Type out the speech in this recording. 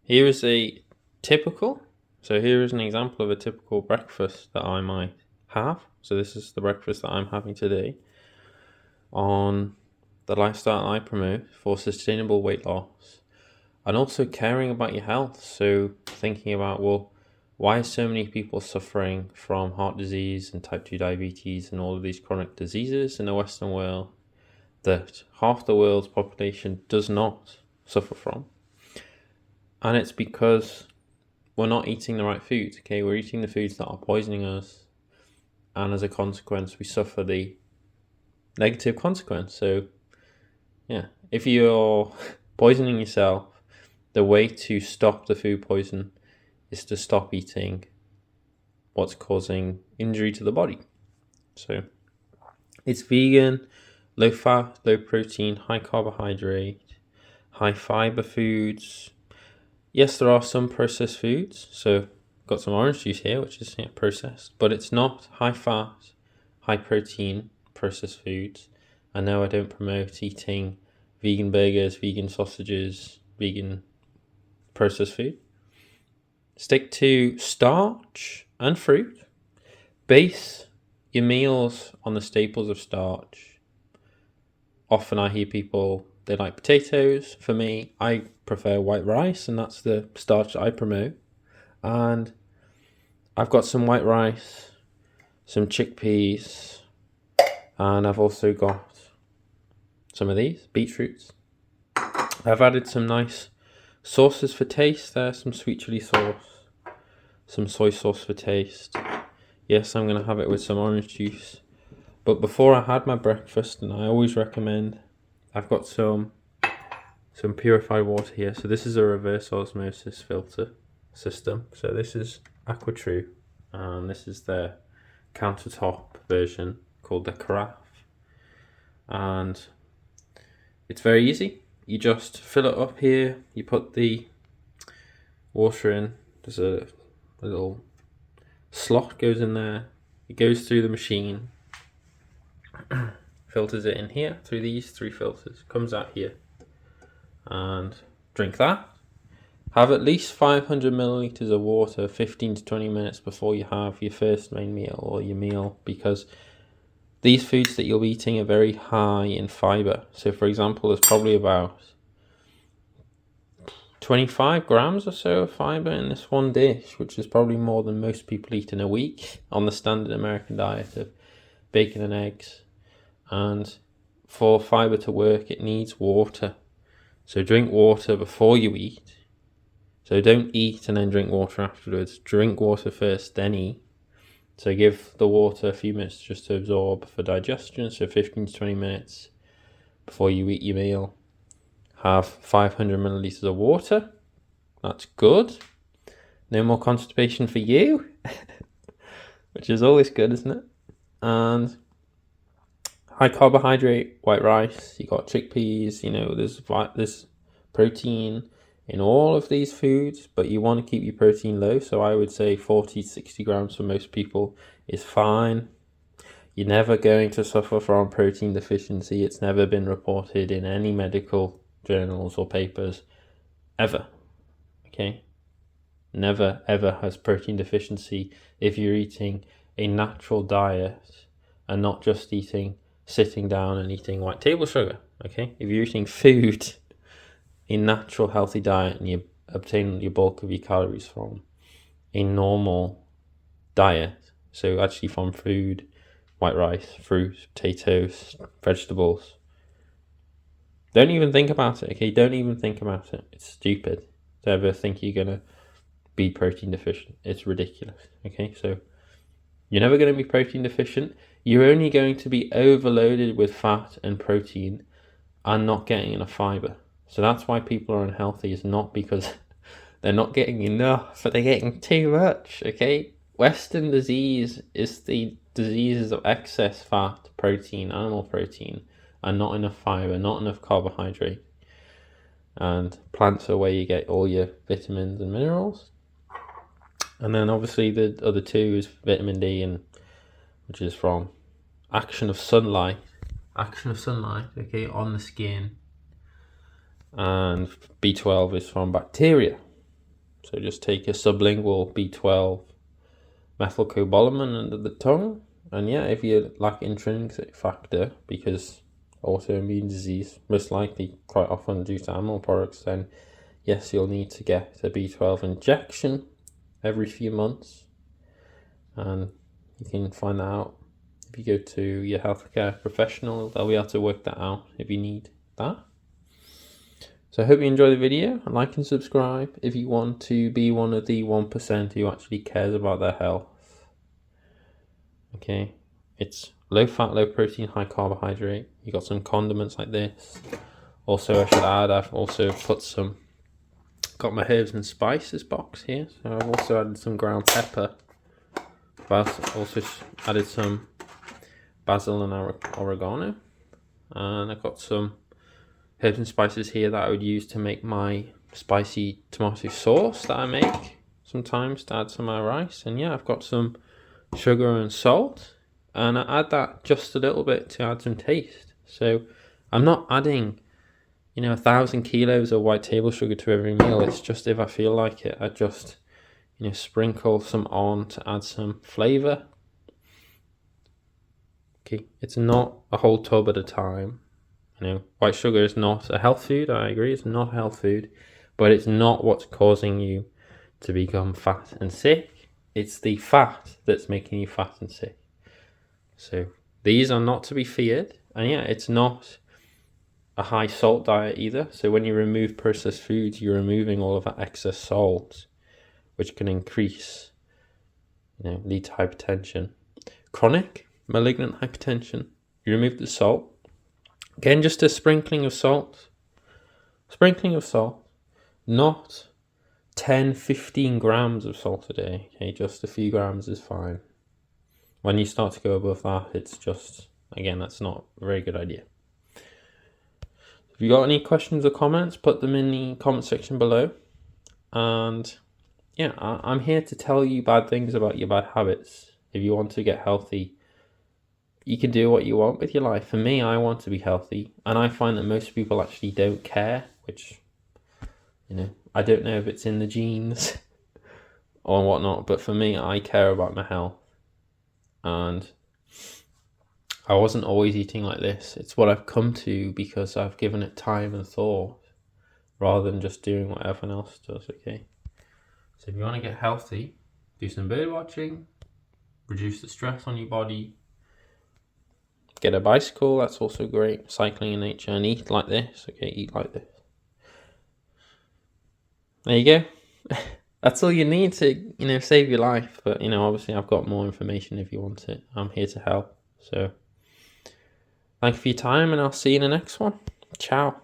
Here is a typical, so here is an example of a typical breakfast that I might have. So this is the breakfast that I'm having today on the lifestyle I promote for sustainable weight loss and also caring about your health. So thinking about, well, why are so many people suffering from heart disease and type 2 diabetes and all of these chronic diseases in the Western world that half the world's population does not suffer from? And it's because we're not eating the right foods, okay? We're eating the foods that are poisoning us, and as a consequence, we suffer the negative consequence. So, yeah, if you're poisoning yourself, the way to stop the food poison is to stop eating what's causing injury to the body. So, it's vegan, low fat, low protein, high carbohydrate, high fiber foods. Yes, there are some processed foods. So, got some orange juice here, which is processed, but it's not high fat, high protein processed foods. I know I don't promote eating vegan burgers, vegan sausages, vegan processed food. Stick to starch and fruit. Base your meals on the staples of starch. Often I hear people, they like potatoes. For me, I prefer white rice, and that's the starch that I promote. And I've got some white rice, some chickpeas, and I've also got some of these beetroots. I've added some nice sauces for taste there, some sweet chili sauce, some soy sauce for taste. Yes, I'm going to have it with some orange juice. But before I had my breakfast, and I always recommend, I've got some purified water here. So this is a reverse osmosis filter system. So this is AquaTrue, and this is the countertop version called the carafe. And it's very easy. You just fill it up here, you put the water in, there's a little slot goes in there, it goes through the machine, filters it in here through these 3 filters, comes out here, and drink that. Have at least 500 milliliters of water 15 to 20 minutes before you have your first main meal or your meal, because these foods that you'll be eating are very high in fiber. So for example, there's probably about 25 grams or so of fiber in this one dish, which is probably more than most people eat in a week on the standard American diet of bacon and eggs. And for fiber to work, it needs water. So drink water before you eat. So don't eat and then drink water afterwards. Drink water first, then eat. So give the water a few minutes just to absorb for digestion. So 15 to 20 minutes before you eat your meal. Have 500 milliliters of water. That's good. No more constipation for you, which is always good, isn't it? And high carbohydrate, white rice. You got chickpeas. There's protein in all of these foods, but you want to keep your protein low. So I would say 40 to 60 grams for most people is fine. You're never going to suffer from protein deficiency. It's never been reported in any medical journals or papers ever. Okay? Never ever has protein deficiency if you're eating a natural diet and not just sitting down and eating white table sugar. Okay? If you're eating food, a natural healthy diet, and you obtain your bulk of your calories from a normal diet, so actually from food, white rice, fruit, potatoes, vegetables, don't even think about it, okay? Don't even think about it. It's stupid to ever think you're going to be protein deficient. It's ridiculous, okay? So you're never going to be protein deficient. You're only going to be overloaded with fat and protein and not getting enough fiber. So that's why people are unhealthy, is not because they're not getting enough, but they're getting too much, okay? Western disease is the diseases of excess fat, protein, animal protein, and not enough fiber, not enough carbohydrate. And plants are where you get all your vitamins and minerals. And then obviously the other two is vitamin D, and which is from action of sunlight, okay, on the skin. And B12 is from bacteria. So just take a sublingual B12 methylcobalamin under the tongue. And yeah, if you lack intrinsic factor, because autoimmune disease most likely quite often due to animal products, then yes, you'll need to get a B12 injection every few months. And you can find that out if you go to your healthcare professional. They'll be able to work that out if you need that. So I hope you enjoy the video, and like and subscribe if you want to be one of the 1% who actually cares about their health. Okay, it's low fat, low protein, high carbohydrate. You got some condiments like this. Also, I should add, I've also got my herbs and spices box here. So I've also added some ground pepper. I've also added some basil and oregano. And I've got some herbs and spices here that I would use to make my spicy tomato sauce that I make sometimes to add to my rice. And yeah, I've got some sugar and salt, and I add that just a little bit to add some taste. So I'm not adding 1,000 kilos of white table sugar to every meal. It's just if I feel like it, I just sprinkle some on to add some flavor. Okay, it's not a whole tub at a time. White sugar is not a health food. I agree, it's not a health food, but it's not what's causing you to become fat and sick. It's the fat that's making you fat and sick. So these are not to be feared. And yeah, it's not a high salt diet either. So when you remove processed foods, you're removing all of that excess salt, which can increase, lead to hypertension. Chronic malignant hypertension, you remove the salt. Again, just a sprinkling of salt. Sprinkling of salt, not 10-15 grams of salt a day. Okay, just a few grams is fine. When you start to go above that, it's just, again, that's not a very good idea. If you got any questions or comments, put them in the comment section below. And yeah, I'm here to tell you bad things about your bad habits. If you want to get healthy, you can do what you want with your life. For me, I want to be healthy, and I find that most people actually don't care, which, I don't know if it's in the genes or whatnot, but for me, I care about my health. And I wasn't always eating like this. It's what I've come to because I've given it time and thought, rather than just doing what everyone else does, okay? So if you want to get healthy, do some bird watching, reduce the stress on your body, get a bicycle, that's also great, cycling in nature, and eat like this, okay? Eat like this. There you go. That's all you need to, save your life. But, obviously I've got more information if you want it. I'm here to help. So thank you for your time, and I'll see you in the next one. Ciao.